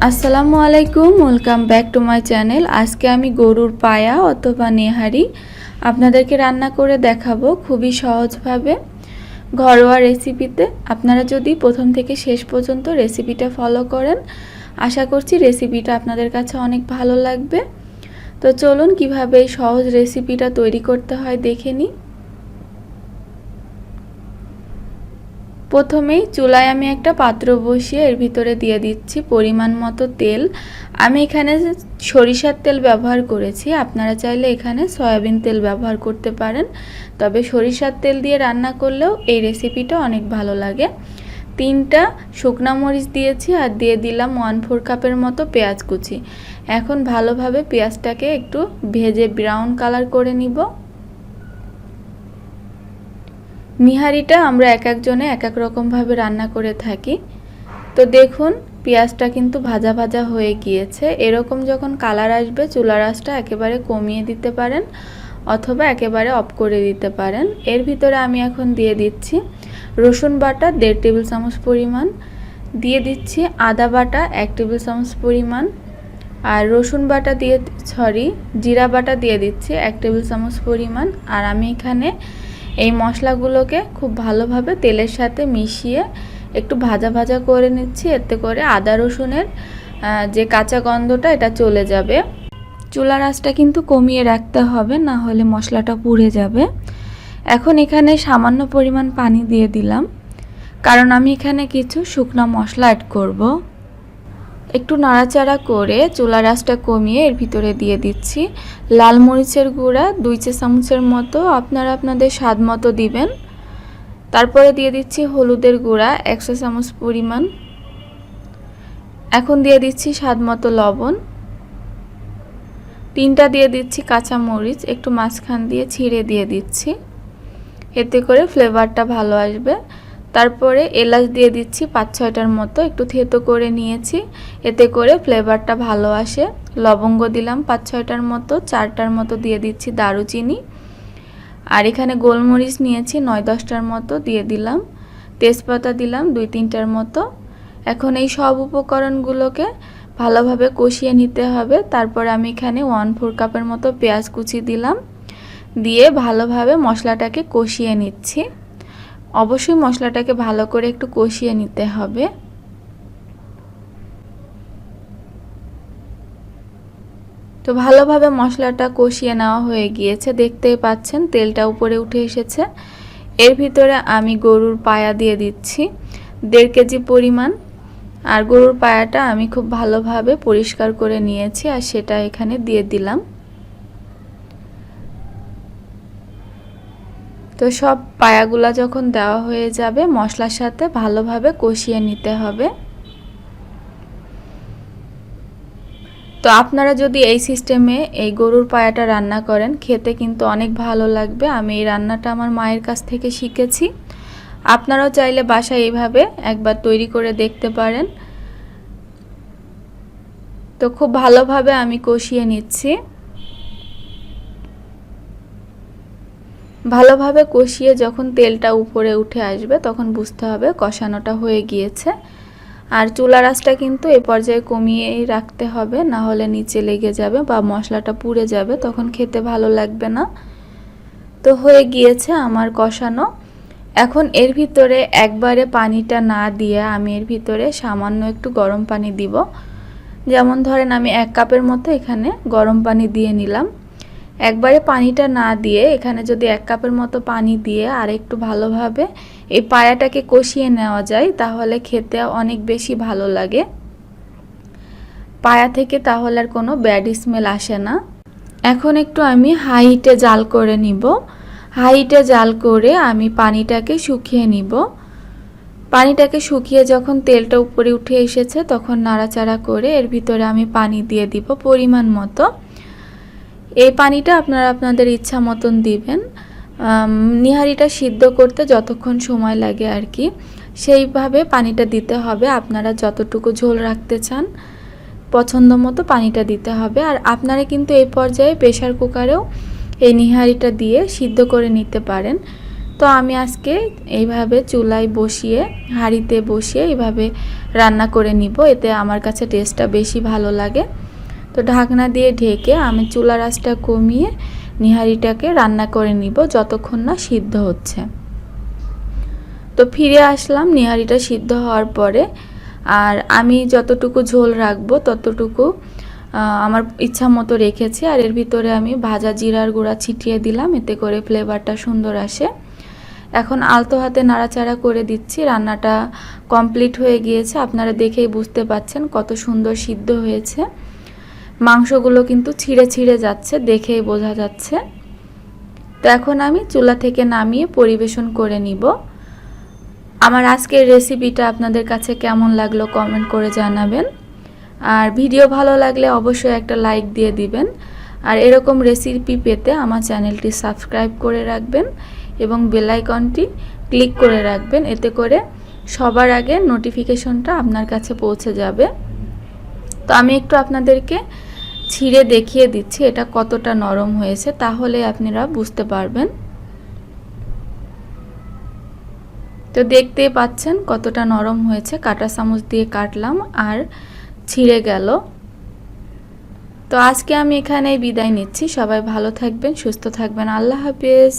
আসসালামু আলাইকুম, welcome back to my channel. আজকে আমি গরুর পায়া অথবা নেহারি আপনাদেরকে রান্না করে দেখাবো খুবই সহজভাবে ঘরোয়া রেসিপিতে। আপনারা যদি প্রথম থেকে শেষ পর্যন্ত রেসিপিটা ফলো করেন, আশা করছি রেসিপিটা আপনাদের কাছে অনেক ভালো লাগবে। তো চলুন কিভাবে এই সহজ রেসিপিটা তৈরি করতে হয় দেখে নিই। প্রথমেই চুলায় আমি একটা পাত্র বসিয়ে এর ভিতরে দিয়ে দিচ্ছি পরিমাণ মতো তেল। আমি এখানে সরিষার তেল ব্যবহার করেছি, আপনারা চাইলে এখানে সয়াবিন তেল ব্যবহার করতে পারেন, তবে সরিষার তেল দিয়ে রান্না করলেও এই রেসিপিটা অনেক ভালো লাগে। 3টা শুকনা মরিচ দিয়েছি আর দিয়ে দিলাম 1/4 কাপের মতো পেঁয়াজ কুচি। এখন ভালোভাবে পেঁয়াজটাকে একটু ভেজে ব্রাউন কালার করে নিব। নিহারিটা আমরা এক একজনে এক এক রকমভাবে রান্না করে থাকি। তো দেখুন পেঁয়াজটা কিন্তু ভাজা ভাজা হয়ে গিয়েছে। এরকম যখন কালার আসবে চুলার আঁচটা একেবারে কমিয়ে দিতে পারেন অথবা একেবারে অফ করে দিতে পারেন। এর ভিতরে আমি এখন দিয়ে দিচ্ছি রসুন বাটা 1.5 টেবিল চামচ পরিমাণ, দিয়ে দিচ্ছি আদা বাটা 1 টেবিল চামচ পরিমাণ, আর রসুন বাটা দিয়ে জিরা বাটা দিয়ে দিচ্ছি 1 টেবিল চামচ পরিমাণ। আর আমি এখানে এই মশলাগুলোকে খুব ভালোভাবে তেলের সাথে মিশিয়ে একটু ভাজা ভাজা করে নিচ্ছি, এতে করে আদা রসুনের যে কাঁচা গন্ধটা এটা চলে যাবে। চুলার আঁচটা কিন্তু কমিয়ে রাখতে হবে, না হলে মশলাটা পুড়ে যাবে। এখন এখানে সামান্য পরিমাণ পানি দিয়ে দিলাম, কারণ আমি এখানে কিছু শুকনো মশলা অ্যাড করব। একটু নাড়াচাড়া করে চুলার আঁচটা কমিয়ে এর ভিতরে দিয়ে দিচ্ছি লাল মরিচের গুঁড়া 2 চা চামচের মতো, আপনারা আপনাদের স্বাদ মতো দিবেন। তারপরে দিয়ে দিচ্ছি হলুদের গুঁড়া 1 চা চামচ পরিমাণ। এখন দিয়ে দিচ্ছি স্বাদ মতো লবণ। 3টা দিয়ে দিচ্ছি কাঁচা মরিচ একটু মাঝখান দিয়ে ছিঁড়ে দিয়ে দিচ্ছি, এতে করে ফ্লেভারটা ভালো আসবে। তারপরে এলাচ দিয়ে দিচ্ছি 5-6টার মতো, একটু থেতো করে নিয়েছি, এতে করে ফ্লেভারটা ভালো আসে। লবঙ্গ দিলাম 5-6টার মতো, 4টার মতো দিয়ে দিচ্ছি দারুচিনি, আর এখানে গোলমরিচ নিয়েছি 9-10টার মতো দিয়ে দিলাম, তেজপাতা দিলাম 2-3টার মতো। এখন এই সব উপকরণগুলোকে ভালোভাবে কষিয়ে নিতে হবে। তারপর আমি এখানে 1/4 কাপের মতো পেঁয়াজ কুচি দিলাম, দিয়ে ভালোভাবে মশলাটাকে কষিয়ে নিচ্ছি। অবশ্যই মশলাটাকে ভালো করে একটু কষিয়ে নিতে হবে। তো ভালোভাবে মশলাটা কষিয়ে নেওয়া হয়ে গিয়েছে, দেখতেই পাচ্ছেন তেলটা উপরে উঠে এসেছে। এর ভিতরে আমি গরুর পায়া দিয়ে দিচ্ছি 1.5 কেজি পরিমাণ, আর গরুর পায়াটা আমি খুব ভালোভাবে পরিষ্কার করে নিয়েছি আর সেটা এখানে দিয়ে দিলাম। তো সব পায়াগুলা যখন দেওয়া হয়ে যাবে মশলার সাথে ভালোভাবে কষিয়ে নিতে হবে। তো আপনারা যদি এই সিস্টেমে এই গরুর পায়াটা রান্না করেন খেতে কিন্তু অনেক ভালো লাগবে। আমি এই রান্নাটা আমার মায়ের কাছ থেকে শিখেছি, আপনারাও চাইলে বাসায় এইভাবে একবার তৈরি করে দেখতে পারেন। তো খুব ভালোভাবে আমি কষিয়ে নিচ্ছি। ভালোভাবে কষিয়ে যখন তেলটা উপরে উঠে আসবে তখন বুঝতে হবে কষানোটা হয়ে গিয়েছে। আর চুলার আঁচটা কিন্তু এই পর্যায়ে কমিয়েই রাখতে হবে, না হলে নিচে লেগে যাবে বা মশলাটা পুড়ে যাবে, তখন খেতে ভালো লাগবে না। তো হয়ে গিয়েছে আমার কষানো। এখন এর ভিতরে একবারে পানিটা না দিয়ে আমি এর ভিতরে সামান্য একটু গরম পানি দিব। যেমন ধরেন আমি 1 কাপের মতো এখানে গরম পানি দিয়ে নিলাম। একবারে পানিটা না দিয়ে এখানে যদি 1 কাপের মতো পানি দিয়ে আর একটু ভালোভাবে এই পায়াটাকে কষিয়ে নেওয়া যায় তাহলে খেতে অনেক বেশি ভালো লাগে। পায়া থেকে তাহলে আর কোনো ব্যাড স্মেল আসে না। এখন একটু আমি হাই হিটে জাল করে নিব। হাই হিটে জাল করে আমি পানিটাকে শুকিয়ে নিব। পানিটাকে শুকিয়ে যখন তেলটা উপরে উঠে এসেছে তখন নাড়াচাড়া করে এর ভিতরে আমি পানি দিয়ে দিব পরিমাণ মতো। এই পানিটা আপনারা আপনাদের ইচ্ছা মতন দিবেন। নিহারিটা সিদ্ধ করতে যতক্ষণ সময় লাগে আর কি সেইভাবে পানিটা দিতে হবে। আপনারা যতটুকু ঝোল রাখতে চান পছন্দ মতো পানিটা দিতে হবে। আর আপনারা কিন্তু এই পর্যায়ে প্রেসার কুকারেও এই নিহারিটা দিয়ে সিদ্ধ করে নিতে পারেন। তো আমি আজকে এইভাবে চুলায় বসিয়ে হাঁড়িতে বসিয়ে এইভাবে রান্না করে নিব, এতে আমার কাছে টেস্টটা বেশি ভালো লাগে। তো ঢাকনা দিয়ে ঢেকে আমি চুলার আঁচটা কমিয়ে নিহারিটাকে রান্না করে নিব যতক্ষণ না সিদ্ধ হচ্ছে। তো ফিরে আসলাম নিহারিটা সিদ্ধ হওয়ার পরে। আর আমি যতটুকু ঝোল রাখবো ততটুকু আমার ইচ্ছা মতো রেখেছি। আর এর ভিতরে আমি ভাজা জিরার গুঁড়া ছিটিয়ে দিলাম, এতে করে ফ্লেভারটা সুন্দর আসে। এখন আলতো হাতে নাড়াচাড়া করে দিচ্ছি। রান্নাটা কমপ্লিট হয়ে গিয়েছে, আপনারা দেখেই বুঝতে পাচ্ছেন কত সুন্দর সিদ্ধ হয়েছে। মাংসগুলো কিন্তু ছিঁড়ে ছিঁড়ে যাচ্ছে, দেখেই বোঝা যাচ্ছে। তো এখন আমি চুলা থেকে নামিয়ে পরিবেশন করে নিব। আমার আজকের রেসিপিটা আপনাদের কাছে কেমন লাগলো কমেন্ট করে জানাবেন। আর ভিডিও ভালো লাগলে অবশ্যই একটা লাইক দিয়ে দিবেন। আর এরকম রেসিপি পেতে আমার চ্যানেলটি সাবস্ক্রাইব করে রাখবেন এবং বেল আইকনটি ক্লিক করে রাখবেন, এতে করে সবার আগে নোটিফিকেশনটা আপনার কাছে পৌঁছে যাবে। তো আমি একটু আপনাদেরকে ছিঁড়ে দেখিয়ে দিচ্ছি এটা কতটা নরম হয়েছে, তাহলে আপনারা বুঝতে পারবেন। তো দেখতেই পাচ্ছেন কতটা নরম হয়েছে, কাঁটা চামচ দিয়ে কাটলাম আর ছিঁড়ে গেল। তো আজকে আমি এখানেই বিদায় নিচ্ছি। সবাই ভালো থাকবেন, সুস্থ থাকবেন। আল্লাহ হাফেজ।